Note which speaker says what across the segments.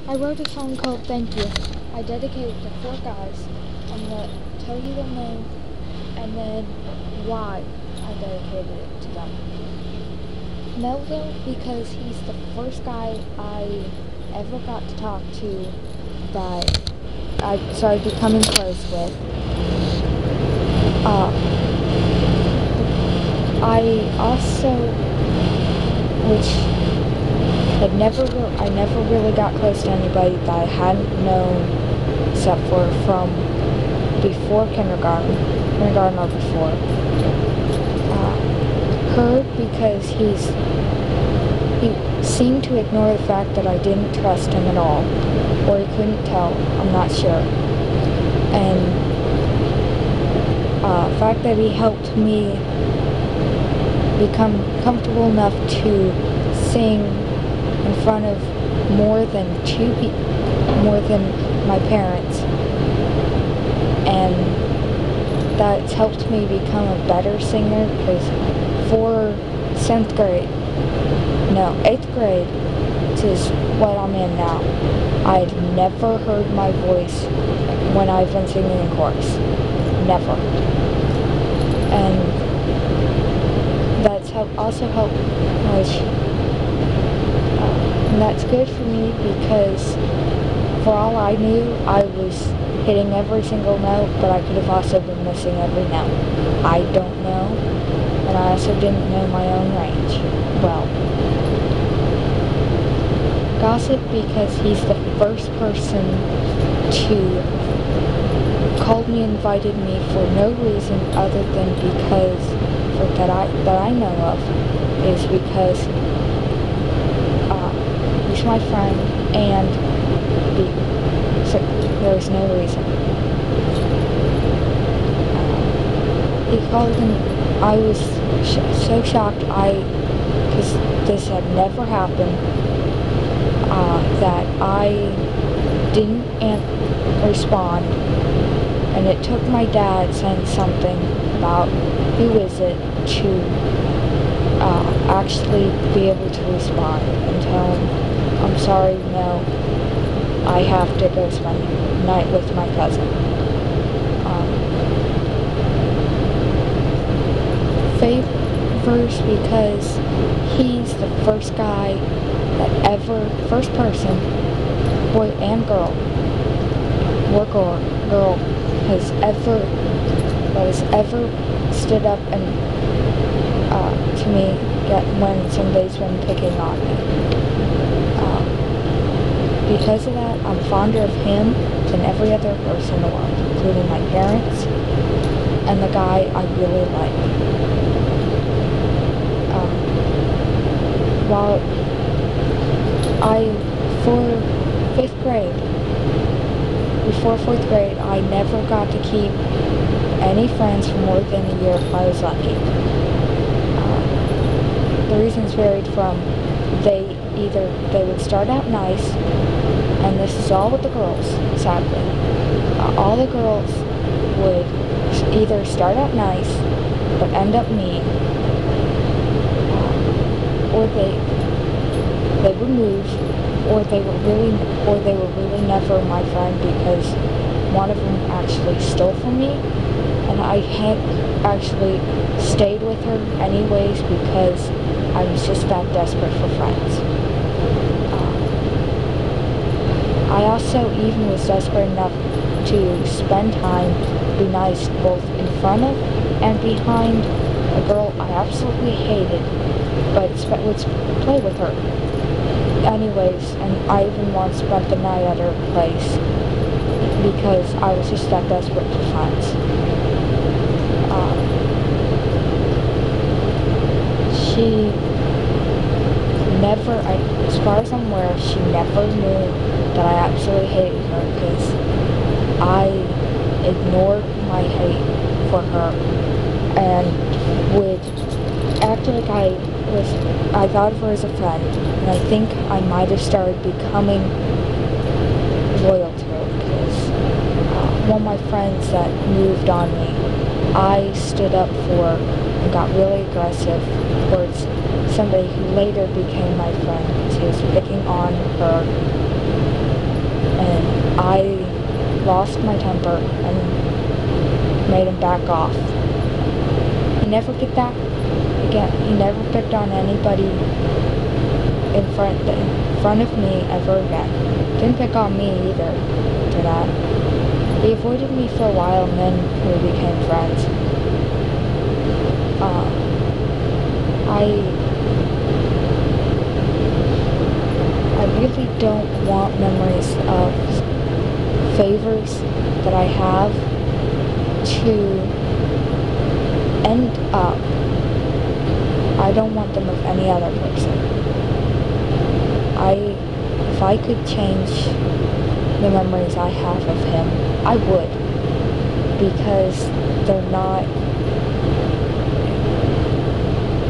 Speaker 1: I wrote a song called Thank You. I dedicated it to 4 guys. I'm going to tell you their name and then why I dedicated it to them. Melville, because he's the first guy I ever got to talk to that I started becoming close with. I also, which I never really got close to anybody that I hadn't known except for from before kindergarten or before. Herb, because he seemed to ignore the fact that I didn't trust him at all, or he couldn't tell, I'm not sure. And the fact that he helped me become comfortable enough to sing in front of more than my parents, and that's helped me become a better singer, because for 8th grade, which is what I'm in now, I'd never heard my voice when I've been singing in chorus. Never. And that's also helped, and that's good for me, because for all I knew, I was hitting every single note, but I could have also been missing every note. I don't know, and I also didn't know my own range well. Gossip, because he's the first person to call me, invited me for no reason other than because that I know of, is because he's my friend, and so there was no reason. He called, and I was so shocked, because this had never happened, that I didn't respond, and it took my dad saying something about who is it to actually be able to respond and tell him, I'm sorry, no, I have to go spend the night with my cousin. Favors, because he's the first guy first person, boy and girl, girl, has ever stood up and to me when somebody's been picking on me. Because of that, I'm fonder of him than every other person in the world, including my parents and the guy I really like. For 5th grade, before 4th grade, I never got to keep any friends for more than a year if I was lucky. The reasons varied from they would start out nice, and this is all with the girls, sadly. All the girls would either start out nice but end up mean, or they would move, or they were really never my friend, because one of them actually stole from me, and I had actually stayed with her anyways because I was just that desperate for friends. I also even was desperate enough to spend time, be nice both in front of and behind a girl I absolutely hated, but would play with her anyways, and I even once spent the night at her place because I was just that desperate for friends. She never, as far as I'm aware, she never knew that I absolutely hated her, because I ignored my hate for her and would act like I thought of her as a friend, and I think I might have started becoming loyal to her, because one of my friends that moved on me, I stood up for and got really aggressive towards somebody who later became my friend, because he was picking on her I lost my temper and made him back off. He never did that again. He never picked on anybody in front of me ever again. Didn't pick on me either after that. He avoided me for a while and then we became friends. I really don't want memories of favors that I have to end up. I don't want them with any other person. If I could change the memories I have of him, I would, because they're not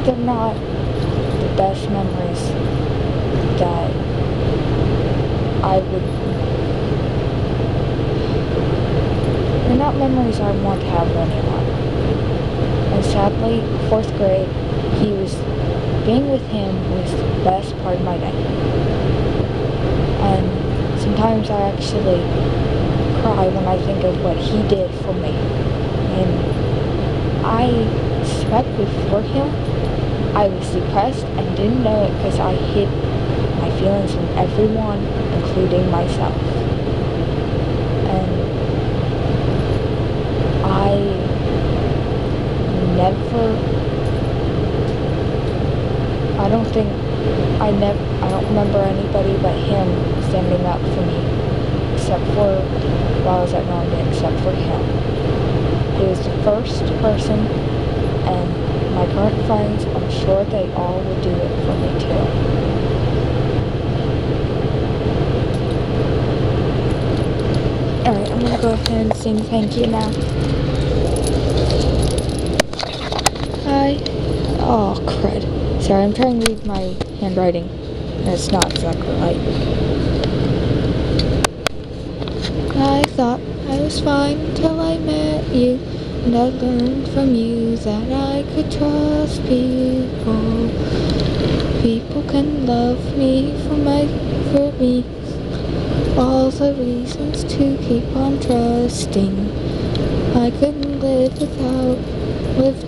Speaker 1: the best memories that they're not memories I want to have with anyone. And sadly, 4th grade, being with him was the best part of my day. And sometimes I actually cry when I think of what he did for me. And I suspect before him, I was depressed and didn't know it because I hid my feelings from everyone, including myself. And I don't remember anybody but him standing up for me, while I was at Normandy, except for him. He was the first person, and my current friends, I'm sure they all would do it for me too. Alright, I'm gonna go ahead and sing thank you now. Hi. Oh, crud. Sorry, I'm trying to read my handwriting. It's not exactly right. I thought I was fine until I met you, and I learned from you that I could trust people. People can love me for me. All the reasons to keep on trusting. I couldn't live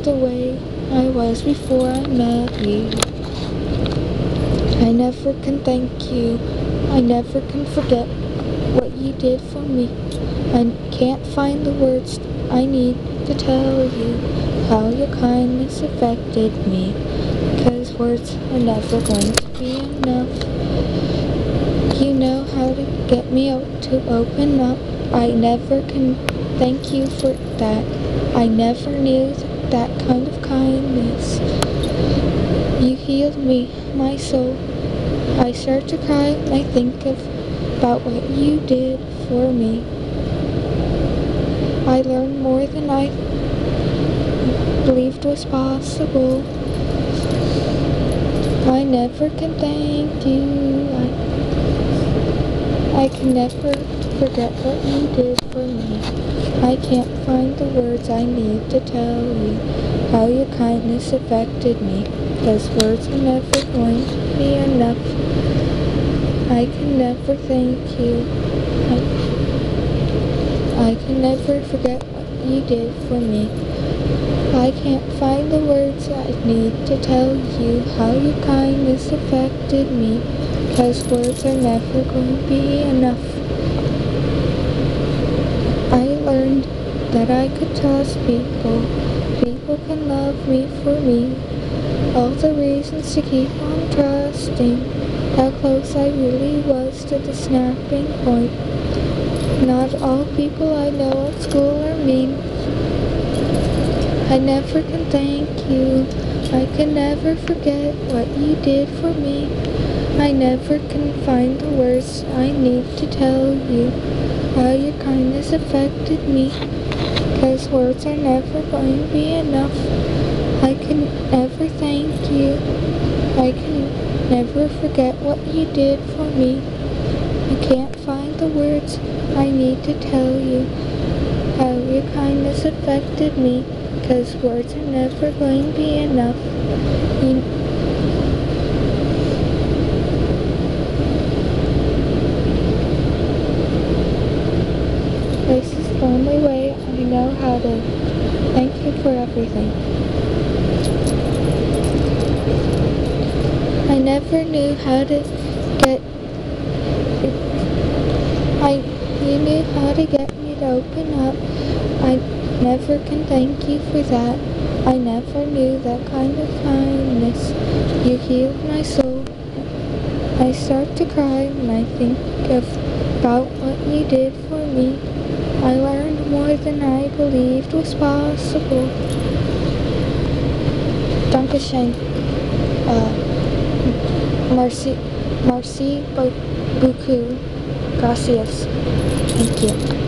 Speaker 1: the way I was before I met you. I never can thank you. I never can forget what you did for me. I can't find the words I need to tell you how your kindness affected me, because words are never going to be enough. You know how to get me to open up. I never can thank you for that. I never knew that kind of kindness. You healed me, my soul. I start to cry when I think about what you did for me. I learned more than I believed was possible. I never can thank you. I can never forget what you did for me. I can't find the words I need to tell you how your kindness affected me, because words are never going to be enough. I can never thank you. I can never forget what you did for me. I can't find the words I need to tell you how your kindness affected me, because words are never going to be enough. I learned that I could trust people. People can love me for me. All the reasons to keep on trusting. How close I really was to the snapping point. Not all people I know at school are mean. I never can thank you. I can never forget what you did for me. I never can find the words I need to tell you how your kindness affected me, because words are never going to be enough. I can never thank you. I can never forget what you did for me. I can't find the words I need to tell you how your kindness affected me, because words are never going to be enough. for everything. I never knew how to get you knew how to get me to open up. I never can thank you for that. I never knew that kind of kindness. You healed my soul. I start to cry when I think about what you did for me. I learned more than I believed was possible. Dankeschön. Merci beaucoup. Gracias. Thank you.